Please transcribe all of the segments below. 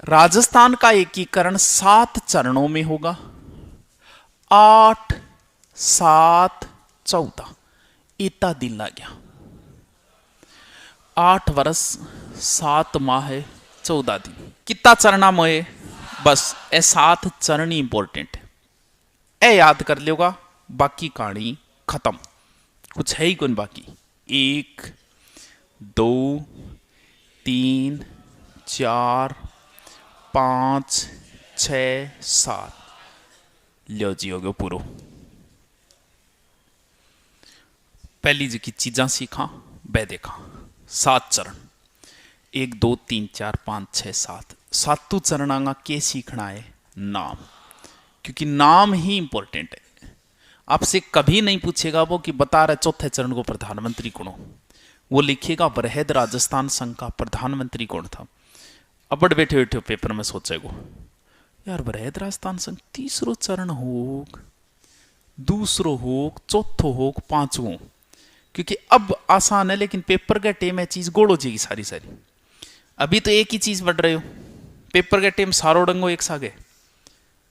राजस्थान का एकीकरण 7 चरणों में होगा। 8, 7, 14 इतना दिन लग गया। 8 वर्ष 7 माह 14 दिन कितना चरणा में बस ए 7 चरण ही इंपॉर्टेंट है। ए याद कर लेगा, बाकी कहानी खत्म, कुछ है ही कौन बाकी। 1, 2, 3, 4, 5, 6, 7 लो जी हो गयो पूरो। पहली जी की चीजा सीखा बह देखा। 7 चरण 1, 2, 3, 4, 5, 6, 7 सातों चरणा के सीखना है नाम, क्योंकि नाम ही इंपॉर्टेंट है। आपसे कभी नहीं पूछेगा वो कि बता रहे चौथे चरण को प्रधानमंत्री कौन हो, वो लिखेगा बृहद राजस्थान संघ का प्रधानमंत्री कौन था। अब बैठे बैठे पेपर में सोचेगो यार बृहद राजस्थान संघ तीसरो चरण हो, दूसरो हो, चौथो हो, पांचवो, क्योंकि अब आसान है लेकिन पेपर के टेम है चीज गोड़ हो जाएगी सारी सारी। अभी तो एक ही चीज बढ़ रहे हो, पेपर के टेम सारो डंगो एक सागे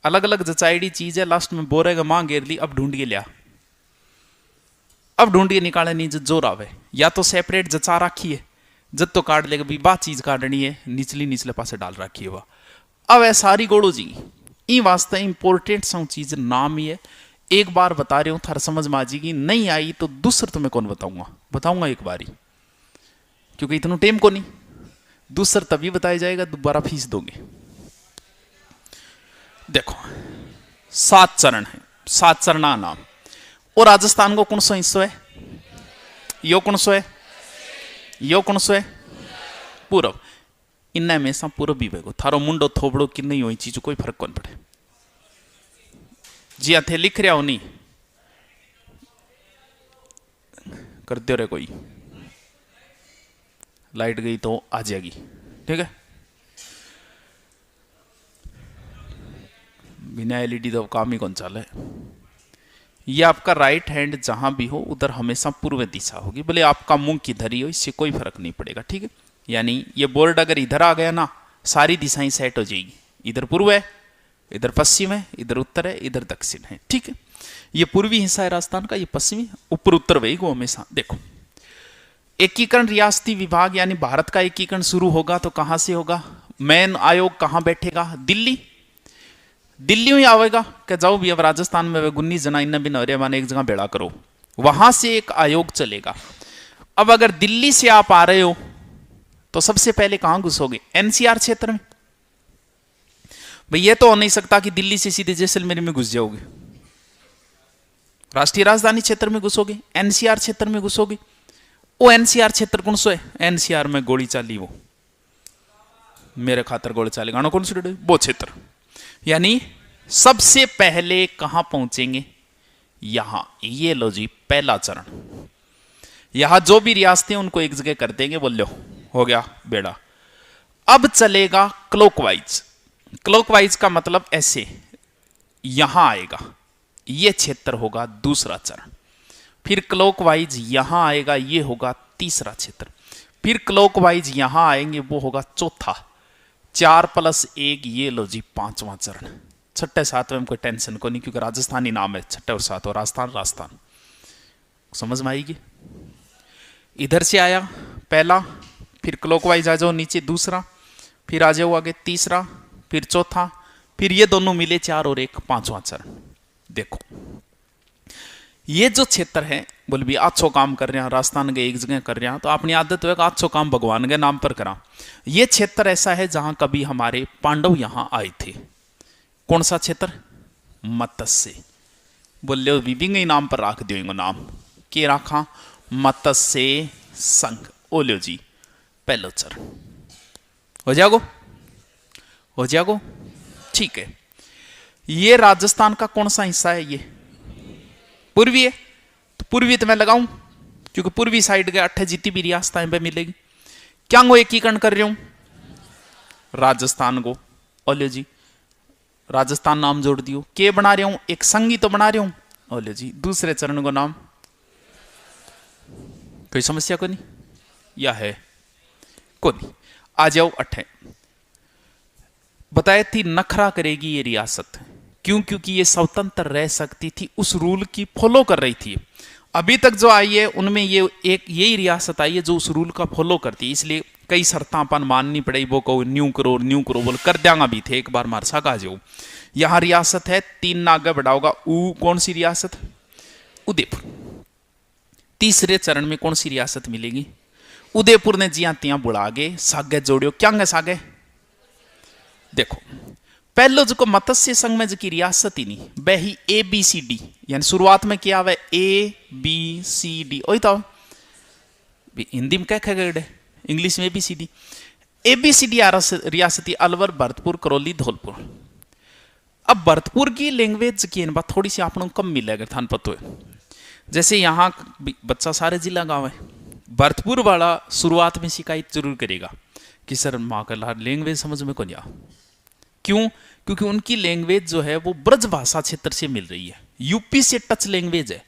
अलग अलग जचाईडी चीज है, लास्ट में बोरेगा मां घेर ली, अब ढूंढिए लिया, अब ढूंढिए निकाले नहीं जोर आवे, या तो सेपरेट जचा रखी है जब तो काट लेगा भी बा चीज काटनी है निचली निचले पासे डाल रखी है वह, अब है सारी गोड़ो जी। ई वास्ते इंपॉर्टेंट सा चीज नाम ही है। एक बार बता रही हूं थार समझ में आ जाएगी, नहीं आई तो दूसर तुम्हें कौन बताऊंगा एक बारी, क्योंकि इतना टेम को नहीं, दूसर तभी बताया जाएगा दोबारा फीस दोगे। देखो 7 चरण है, 7 चरणा नाम। और राजस्थान को कौन सा हिस्सा है, यो कौन सा है, यो कौन सा है, पूरब। इन्ना में सा पूरब भी बेगो थारो मुंडो थोबड़ो कि नहीं हुई चीज कोई फर्क कौन पड़े। जी थे लिख रहा हो नहीं कर दो रे, कोई लाइट गई तो आ जाएगी, ठीक है। बिना एलईडी तो काम ही कौन चले। ये आपका राइट हैंड जहां भी हो उधर हमेशा पूर्व दिशा होगी, भले आपका मुंह किधर ही हो इससे कोई फर्क नहीं पड़ेगा, ठीक है। यानी ये बोर्ड अगर इधर आ गया ना सारी दिशाएं सेट हो जाएगी, इधर पूर्व है, इधर पश्चिम है, इधर उत्तर है, इधर दक्षिण है, ठीक है। ये पूर्वी हिस्सा है राजस्थान का, ये पश्चिमी, ऊपर उत्तर वही को हमेशा। देखो एकीकरण रियासती विभाग यानी भारत का एकीकरण शुरू होगा तो कहां से होगा, मेन आयोग कहां बैठेगा, दिल्ली। दिल्ली में आवेगा क्या जाओ भी अब राजस्थान में 19 जना इन बिन अरे माने एक जगह बेड़ा करो, वहां से एक आयोग चलेगा। अब अगर दिल्ली से आप आ रहे हो तो सबसे पहले कहां घुसोगे, एनसीआर क्षेत्र में। भाई ये तो हो नहीं सकता कि दिल्ली से सीधे जैसलमेर में घुस जाओगे, राष्ट्रीय राजधानी क्षेत्र में घुसोगे, एनसीआर क्षेत्र में घुसोगे। वो एनसीआर क्षेत्र कौन सो है, एनसीआर में गोली चाली वो मेरे खातर गोली चाली गाना कौन सी वो क्षेत्र। यानी सबसे पहले कहां पहुंचेंगे, यहां। ये लो जी पहला चरण, यहां जो भी रियासतें उनको एक जगह कर देंगे, बोल लो हो गया बेड़ा। अब चलेगा क्लॉकवाइज। क्लॉकवाइज का मतलब ऐसे यहां आएगा, ये क्षेत्र होगा दूसरा चरण। फिर क्लॉकवाइज यहां आएगा, ये होगा तीसरा क्षेत्र। फिर क्लॉकवाइज यहां आएंगे, वो होगा चौथा। 4 + 1 ये लो जी 5वां चरण। छठे 7वें में कोई टेंशन को नहीं, क्योंकि राजस्थानी नाम है, छठे और 7 और राजस्थान समझ में आएगी। इधर से आया पहला, फिर क्लॉकवाइज आ जाओ नीचे दूसरा, फिर आ जाओ आगे तीसरा, फिर चौथा, फिर ये दोनों मिले 4 और 1 5वां चरण। देखो ये जो क्षेत्र है बोल भी अच्छो काम कर रहे हैं, राजस्थान के एक जगह कर रहे हैं तो अपनी आदत है अच्छो काम भगवान के नाम पर करा। ये क्षेत्र ऐसा है जहां कभी हमारे पांडव यहां आए थे। कौन सा क्षेत्र, मत्स्य। बोले विभिंग नाम पर रख दियो नाम, के रखा, मत्स्य संघ। ओलो जी पहलो चरण हो जाओ, हो जाओ, ठीक है। ये राजस्थान का कौन सा हिस्सा है, ये पूर्वी है, तो पूर्वी तो मैं लगाऊं क्योंकि पूर्वी साइड के 8 जितनी भी रियासतें पे मिलेगी। क्या वो एकीकरण कर रही हूं, राजस्थान को। ओले जी राजस्थान नाम जोड़ दियो, के बना रहा हूं, एक संघ तो बना रहा हूं। ओले जी दूसरे चरण को नाम, कोई समस्या को नहीं, या है को नहीं। आ जाओ 8 बताए थी नखरा करेगी ये रियासत। क्यों? क्योंकि ये स्वतंत्र रह सकती थी, उस रूल की फॉलो कर रही थी। अभी तक जो आई है उनमें ये एक यही रियासत आई है जो उस रूल का फॉलो करती है, इसलिए कई शर्तां अपन माननी पड़ेगी। वो कहो न्यू करो बोल कर देंगा भी थे, एक बार मारसा का जो यहां रियासत है 3 ना आगे बढ़ाओगा। कौन सी रियासत? उदयपुर। तीसरे चरण में कौन सी रियासत मिलेगी? उदयपुर ने जिया तिया बुला गे सागे जोड़ियो क्या गे सागे। देखो पहलो जो मत्स्य संघ में जो की रियासत ही नहीं, वह ही ABCD, यानी शुरुआत में क्या हुआ ABCD, वही तो हिंदी में क्या कह इंग्लिश में ABCD। ABCD रियासती अलवर, भरतपुर, करौली, धौलपुर। अब भरतपुर की लैंग्वेज की बात थोड़ी सी आप लोगों को कम मिलेगा, थान पतो है। जैसे यहाँ बच्चा सारे जिला गाँव है, भरतपुर वाला शुरुआत में शिकायत जरूर करेगा कि सर माँ का लैंग्वेज समझ में को नहीं आ। क्यों? क्योंकि उनकी लैंग्वेज जो है वो ब्रज भाषा क्षेत्र से मिल रही है, यूपी से टच लैंग्वेज है,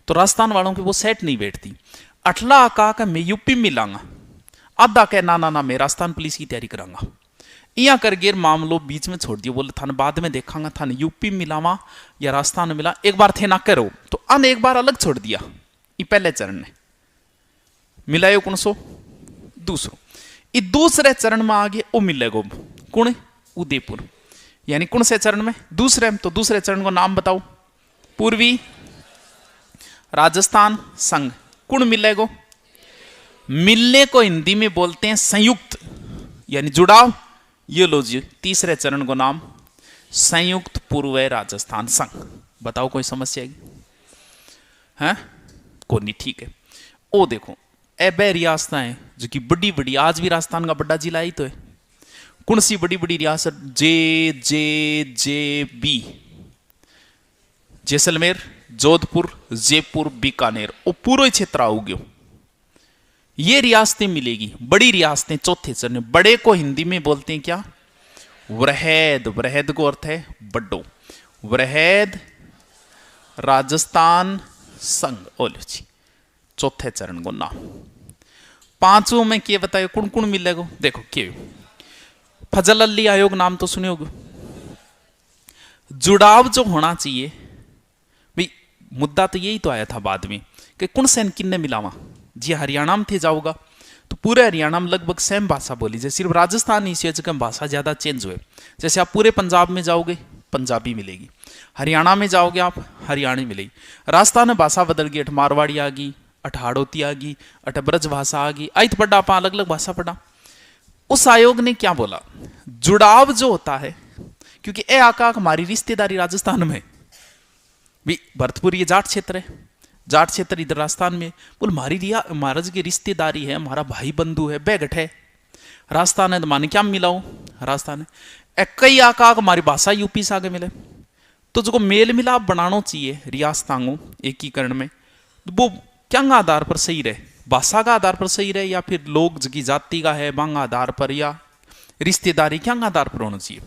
तो राजस्थान वालों की वो सेट नहीं बैठती। अटला आका का मैं यूपी में मिलांगा, आधा कह ना ना ना मैं राजस्थान पुलिस की तैयारी करांगा, यहाँ कर गिर मामलो बीच में छोड़ दियो, बोले थाने बाद में देखांगा थाने यूपी मिलावा या राजस्थान में मिला, एक बार थे ना करो तो अन एक बार अलग छोड़ दिया। ये पहले चरण ने मिलायो कौन सो दूसरो, ये दूसरे चरण में आगे वो मिलेगो कौन? उदयपुर। यानी कौन से चरण में? दूसरे में। तो दूसरे चरण को नाम बताओ। पूर्वी राजस्थान संघ। कौन मिलेगो? मिलने को हिंदी में बोलते हैं संयुक्त, यानी जुड़ाव। ये लो जी तीसरे चरण को नाम संयुक्त पूर्व राजस्थान संघ। बताओ कोई समस्या है? को नहीं, ठीक है। ओ देखो ऐबे रियासत है जो कि बड़ी बड़ी, आज भी राजस्थान का बड़ा जिला ही तो है। कौन सी बड़ी बड़ी रियासत? JJJB, जैसलमेर, जोधपुर, जयपुर, बीकानेर, वो पूरे क्षेत्र आओगे। ये रियासतें मिलेगी, बड़ी रियासतें चौथे चरण। बड़े को हिंदी में बोलते हैं क्या? वृहद। वृहद को अर्थ है बड्डो। वृहद राजस्थान संघ ओलो जी, चौथे चरण को नाम। पांचों में क्या बताए कौन कौन मिलेगा? देखो के फजल अली आयोग नाम तो सुने होगे। जुड़ाव जो होना चाहिए भाई, मुद्दा तो यही तो आया था बाद में कि कौन सेन किन्ने मिलावा जी। हरियाणा में थे जाओगा तो पूरे हरियाणा में लगभग सेम भाषा बोली जाए, सिर्फ राजस्थान ही से जगह भाषा ज्यादा चेंज हुए। जैसे आप पूरे पंजाब में जाओगे पंजाबी मिलेगी, हरियाणा में जाओगे आप हरियाणी मिलेगी, राजस्थान में भाषा बदल गई, अठ मारवाड़ी आ गई, अठ हाड़ौती आ गई, अठ ब्रज भाषा आ गई, आइत पढ़ा आप अलग अलग भाषा पढ़ा। उस आयोग ने क्या बोला? जुड़ाव जो होता है, क्योंकि ए आका हमारी रिश्तेदारी राजस्थान में भी, भरतपुर ये जाट क्षेत्र है, जाट क्षेत्र इधर राजस्थान में, बोल महाराज की रिश्तेदारी है, हमारा भाई बंधु है, बैगठ है राजस्थान है, तो माने क्या मिलाओ राजस्थान है। कई आका हमारी भाषा यूपी से आगे मिले, तो जो मेल मिलाप बनाना चाहिए रियासतांगों एकीकरण में, तो वो क्या आधार पर सही रहे? भाषा का आधार पर सही रहे, या फिर लोग की जाति का है मांग आधार पर, या रिश्तेदारी क्या आधार पर होना चाहिए?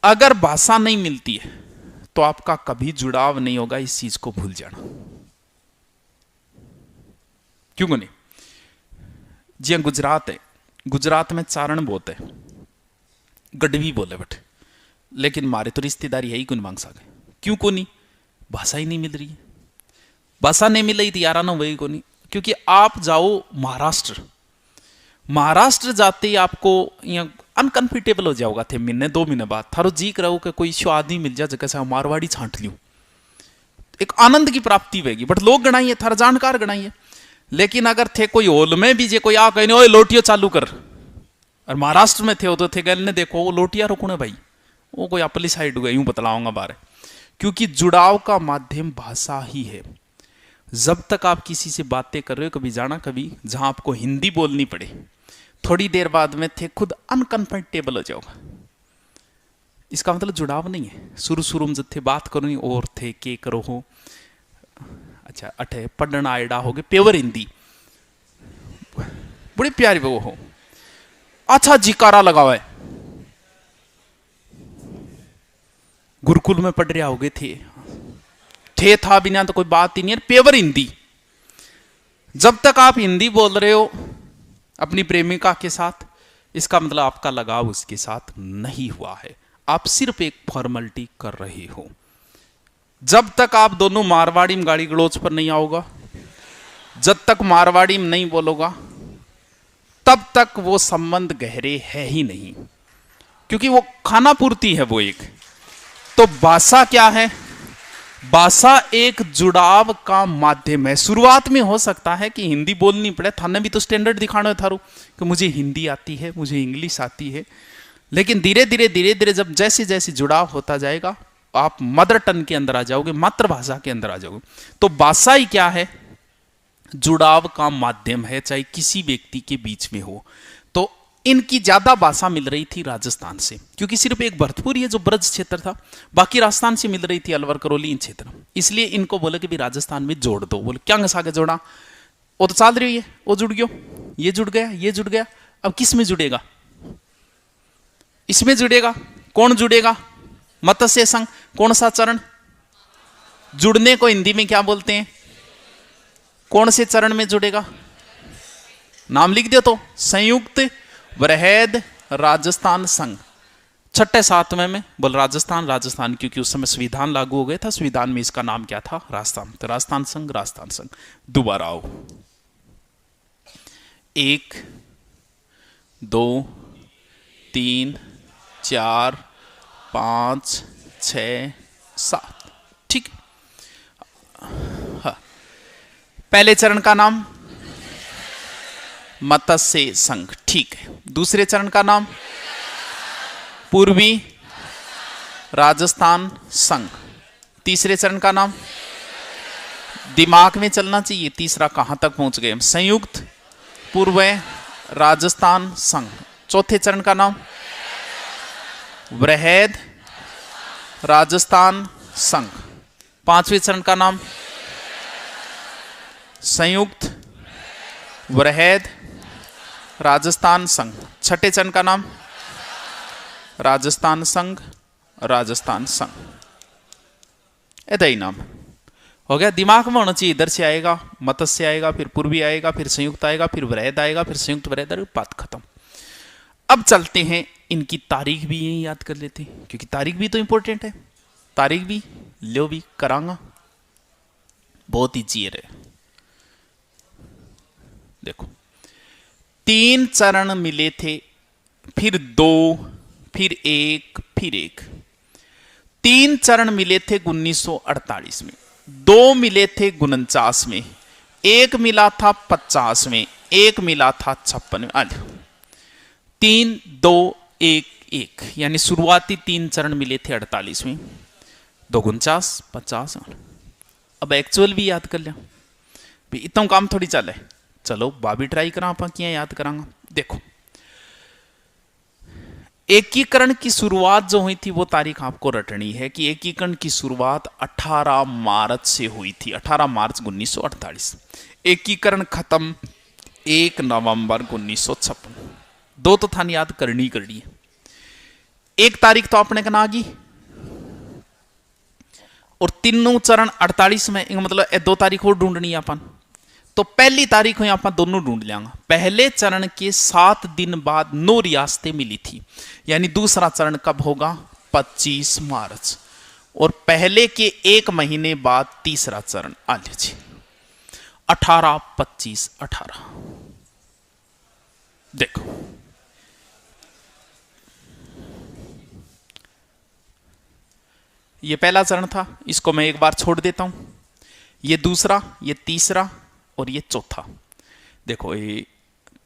अगर भाषा नहीं मिलती है तो आपका कभी जुड़ाव नहीं होगा, इस चीज को भूल जाना। क्यों नहीं? जी गुजरात है, गुजरात में चारण बहुत है, गढ़वी बोले बट, लेकिन मारे तो रिश्तेदारी है ही कौन मांग सके। क्यों को नहीं? भाषा ही नहीं मिल रही है। भाषा नहीं मिल रही थी यारा ना वही को नहीं। क्योंकि आप जाओ महाराष्ट्र, महाराष्ट्र जाते ही आपको यहाँ अनकंफर्टेबल हो जाओगा थे, महीने 2 महीने बाद थारो जी करो कि कोई स्वादी मिल जाए जगह से मारवाड़ी छांट लियो, एक आनंद की प्राप्ति होगी। बट लोग गणाइए, थारा जानकार गणाइए। लेकिन अगर थे कोई होल में भी जे कोई आ कहीं ओए लोटियो चालू कर, और महाराष्ट्र में थे तो थे गल ने देखो वो लोटिया रोकने भाई, वो कोई अपली साइड हुआ, यूं बतलाऊंगा बारे। क्योंकि जुड़ाव का माध्यम भाषा ही है। जब तक आप किसी से बातें कर रहे हो, कभी जाना कभी जहां आपको हिंदी बोलनी पड़े, थोड़ी देर बाद में थे खुद अनकंफर्टेबल हो जाओगा। इसका मतलब जुड़ाव नहीं है। शुरू शुरू में जब थे बात करो और थे के करो हो, अच्छा अठे पढ़ना आयडा हो गए प्योर हिंदी, बड़ी प्यारी वो हो, अच्छा जिकारा लगाओ है, गुरुकुल में पढ़ रहा हो गए थे था बिना तो कोई बात ही नहीं है। प्योर हिंदी। जब तक आप हिंदी बोल रहे हो अपनी प्रेमिका के साथ, इसका मतलब आपका लगाव उसके साथ नहीं हुआ है, आप सिर्फ एक फॉर्मेलिटी कर रहे हो। जब तक आप दोनों मारवाड़ी में गाड़ी गलौज पर नहीं आओगा, जब तक मारवाड़ी में नहीं बोलोगा, तब तक वो संबंध गहरे है ही नहीं, क्योंकि वो खाना पूर्ति है वो एक। तो भाषा क्या है? भाषा एक जुड़ाव का माध्यम है। शुरुआत में हो सकता है कि हिंदी बोलनी पड़े, थाने भी तो स्टैंडर्ड दिखाना है थारो कि मुझे हिंदी आती है, मुझे इंग्लिश आती है, लेकिन धीरे धीरे जब जैसे जैसे जुड़ाव होता जाएगा आप मदर टंग के अंदर आ जाओगे, मातृभाषा के अंदर आ जाओगे। तो भाषा ही क्या है? जुड़ाव का माध्यम है, चाहे किसी व्यक्ति के बीच में हो। तो इनकी ज्यादा भाषा मिल रही थी राजस्थान से, क्योंकि सिर्फ एक भरतपुर ये जो ब्रज क्षेत्र था, बाकी राजस्थान से मिल रही थी, अलवर करौली इन क्षेत्र। इसलिए इनको बोले कि भी राजस्थान में जोड़ दो। बोले क्या घसा के जोड़ा? वो तो चल रही है, वो जुड़ गयो, ये जुड़ गया, ये जुड़ गया, अब किस में जुड़ेगा? इसमें जुड़ेगा। कौन जुड़ेगा? मत्स्य संघ। कौन सा चरण? जुड़ने को हिंदी में क्या बोलते हैं? कौन से चरण में जुड़ेगा? नाम लिख दो तो, संयुक्त वृहद राजस्थान संघ। छठे सातवें में बोल राजस्थान, क्योंकि उस समय संविधान लागू हो गया था, संविधान में इसका नाम क्या था? राजस्थान। तो राजस्थान संघ। दोबारा आओ, 1 2 3 4 5 6 7, ठीक। हाँ, पहले चरण का नाम मत्स्य संघ, ठीक है। दूसरे चरण का नाम पूर्वी राजस्थान संघ। तीसरे चरण का नाम, दिमाग में चलना चाहिए, तीसरा कहां तक पहुंच गए हम? संयुक्त पूर्व राजस्थान संघ। चौथे चरण का नाम वृहद राजस्थान संघ। पांचवें चरण का नाम संयुक्त वृहद राजस्थान संघ। छठे चरण का नाम राजस्थान संघ। ऐसा ही नाम हो गया। दिमाग में होना चाहिए, इधर से आएगा मत्स्य आएगा, फिर पूर्वी आएगा, फिर संयुक्त आएगा, फिर वृहद आएगा, फिर संयुक्त वृहद, बात खत्म। अब चलते हैं, इनकी तारीख भी यही याद कर लेते हैं, क्योंकि तारीख भी तो इंपॉर्टेंट है। तारीख भी लो भी करांगा, बहुत ईजी है। देखो, 3 चरण मिले थे, फिर 2, फिर 1, फिर 1। 3 चरण मिले थे 1948 में, 2 मिले थे 49 में, 1 मिला था 50 में, 1 मिला था 56 में। 3 2 1 1, यानी शुरुआती 3 चरण मिले थे 48 में, 2 49 50। अब एक्चुअल भी याद कर लिया, इतना काम थोड़ी चल है। चलो बाबी ट्राई करा, आप क्या याद करांगा। देखो, एकीकरण की शुरुआत जो हुई थी वो तारीख आपको रटनी है कि एकीकरण की शुरुआत 18 मार्च से हुई थी, 18 मार्च 1948। एकीकरण खत्म 1 नवंबर 1956। 2 तो थान याद करनी है। 1 तारीख तो अपने का नागी, और तीनों चरण 48 में, मतलब 2 तारीख और ढूंढनी है अपन। तो पहली तारीख को आप दोनों ढूंढ लेंगे। पहले चरण के 7 दिन बाद 9 रियासतें मिली थी, यानी दूसरा चरण कब होगा? 25 मार्च। और पहले के 1 महीने बाद तीसरा चरण आ लीजिए, 18 25 18। देखो, ये पहला चरण था, इसको मैं एक बार छोड़ देता हूं। ये दूसरा, ये तीसरा और ये चौथा। देखो, ये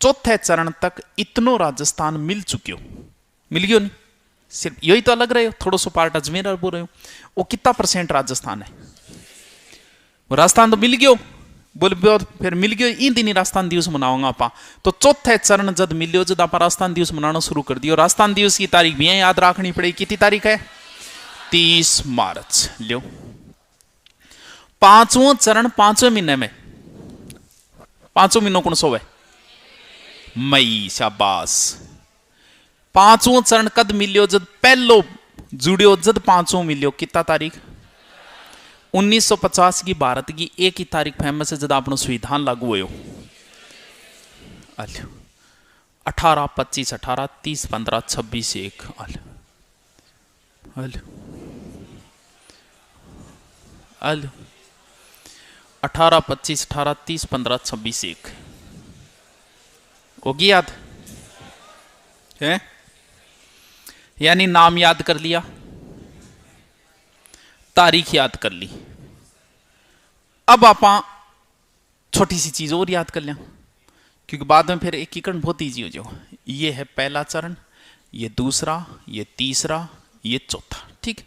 चौथे चरण तक इतनो राजस्थान मिल चुके हो, मिल गयो नहीं? सिर्फ यही तो अलग रहे हो, थोड़ा सा पार्ट अजमेर और बोल रहे हो। वो कितना % राजस्थान है? वो राजस्थान तो मिल गयो, बोल फिर मिल गयो, इन दिन राजस्थान दिवस मनाऊंगा आप। तो चौथे चरण जब मिलियो, जब आप राजस्थान दिवस मनाना शुरू कर दियो। राजस्थान दिवस की तारीख भी याद रखनी पड़ेगी। कितनी तारीख है? 30 मार्च। लियो, 5वां चरण 5वें महीने में, 5वां महीनों कौन सो है? मई। शाबाश। 5वां चरण कद मिलियो? जब पहलो जुड़ियो, जब 5वां मिलियो। कितना तारीख? 1950 की भारत की एक ही तारीख फेमस है, जब अपना संविधान लागू हुए। 18 25 18 30 15 26 1 अल अल अल 18 25 18 30 15 26 1 होगी याद है? यानी नाम याद कर लिया, तारीख याद कर ली। अब आप छोटी सी चीज और याद कर लें, क्योंकि बाद में फिर एकीकरण बहुत ईजी हो जाएगा। ये है पहला चरण, ये दूसरा, ये तीसरा, ये चौथा। ठीक,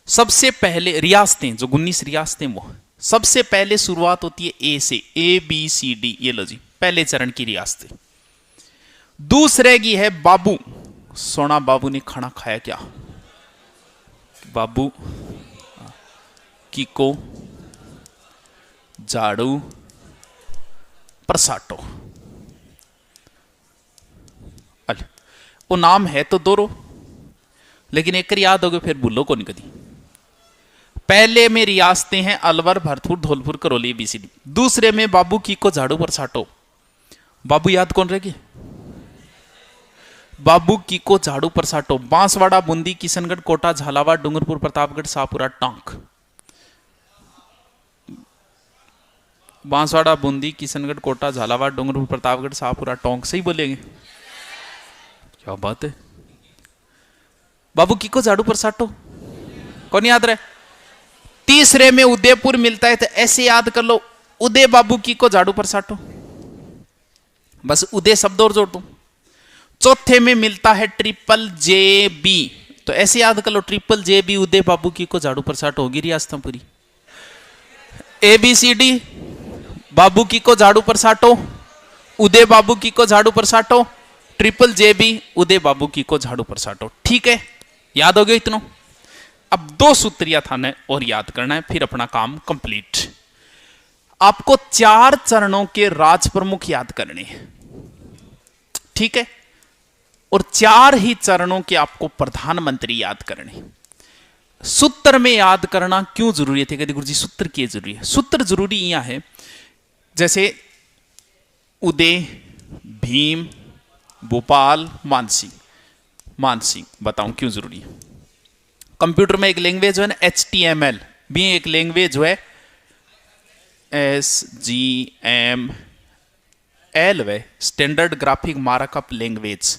सबसे पहले रियासतें, जो 19 रियासतें, वो सबसे पहले शुरुआत होती है ए से, ABCD। ये लो जी, पहले चरण की रियासतें। दूसरे की है बाबू। सोना बाबू ने खाना खाया क्या? बाबू कीको झाड़ू परसाटो। वो नाम है तो दोरो, लेकिन एक याद हो गए फिर भूलो को नहीं कदी। पहले में रियासतें हैं अलवर, भरतपुर, धौलपुर, करौली, BCD। दूसरे में बाबू कीको झाड़ू परसाटो। बाबू याद कौन रहेगी? बाबू कीको झाड़ू परसाटो। बांसवाड़ा, बूंदी, किशनगढ़, कोटा, झालावाड़, डूंगरपुर, प्रतापगढ़, शाहपुरा, टोंक। बांसवाड़ा, बूंदी, किशनगढ़, कोटा, झालावाड़, डूंगरपुर, प्रतापगढ़, शाहपुरा, टोंक। सही बोलेंगे? क्या बात है। बाबू कीको झाड़ू परसाटो कौन याद रहे? तीसरे में उदयपुर मिलता है, तो ऐसे याद कर लो, उदय बाबू कीको झाड़ू परसाटो। बस उदय शब्द और जोड़ दो। चौथे में मिलता है JJB, तो ऐसे याद कर लो, JJB उदय बाबू कीको झाड़ू परसाटो। होगी रियासतें पूरी। ABCD बाबू कीको झाड़ू परसाटो, उदय बाबू कीको झाड़ू परसाटो, JJB उदय बाबू कीको झाड़ू परसाटो। ठीक है, याद हो गया इतना? अब 2 सूत्रिया थाने और याद करना है, फिर अपना काम कंप्लीट। आपको 4 चरणों के राज प्रमुख याद करने हैं। ठीक है, और 4 ही चरणों के आपको प्रधानमंत्री याद करने। सूत्र में याद करना क्यों जरूरी है? कहते गुरुजी सूत्र क्यों जरूरी है? सूत्र जरूरी यहां है, जैसे उदय, भीम, भोपाल, मानसिंह। मानसिंह बताऊं क्यों जरूरी है? कंप्यूटर में एक लैंग्वेज है ना HTML, भी एक लैंग्वेज है SGML, वे standard graphic markup language,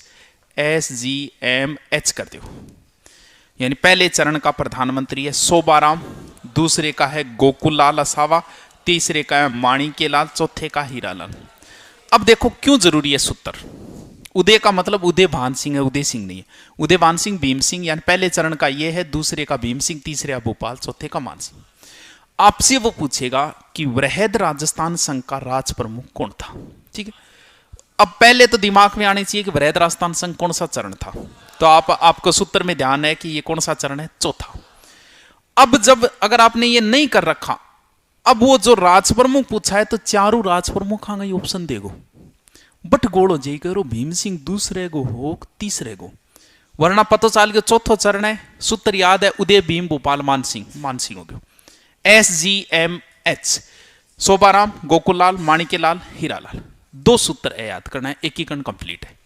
SGMH कर दो। यानी पहले चरण का प्रधानमंत्री है शोभाराम, दूसरे का है गोकुललाल असावा, तीसरे का है माणिक्यलाल, चौथे का हीरालाल। अब देखो क्यों जरूरी है सूत्र। उदय का मतलब उदय भान सिंह है, उदय सिंह नहीं है। उदय भान सिंह, भीम सिंह, यानी पहले चरण का ये है, दूसरे का भीम सिंह, तीसरे का भोपाल, चौथे का मान सिंह। आपसे वो पूछेगा कि वृहद राजस्थान संघ का राज प्रमुख कौन था। ठीक है, अब पहले तो दिमाग में आनी चाहिए कि वृहद राजस्थान संघ कौन सा चरण था। तो आपको सूत्र में ध्यान है कि ये कौन सा चरण है? चौथा। अब जब अगर आपने ये नहीं कर रखा, अब वो जो राज प्रमुख पूछा है, तो चारों राज प्रमुख आ गई ऑप्शन देगो, बट गोड़ो जय करो भीम सिंह दूसरे गो हो तीसरे गो, वरना पतो चाल के चौथो चरण है। सूत्र याद है, उदय, भीम, भोपाल, मान सिंह हो गयो। SGMH शोभाराम, गोकुललाल, माणिक्यलाल, हीरालाल। 2 सूत्र है याद करना है, एकीकरण कंप्लीट है।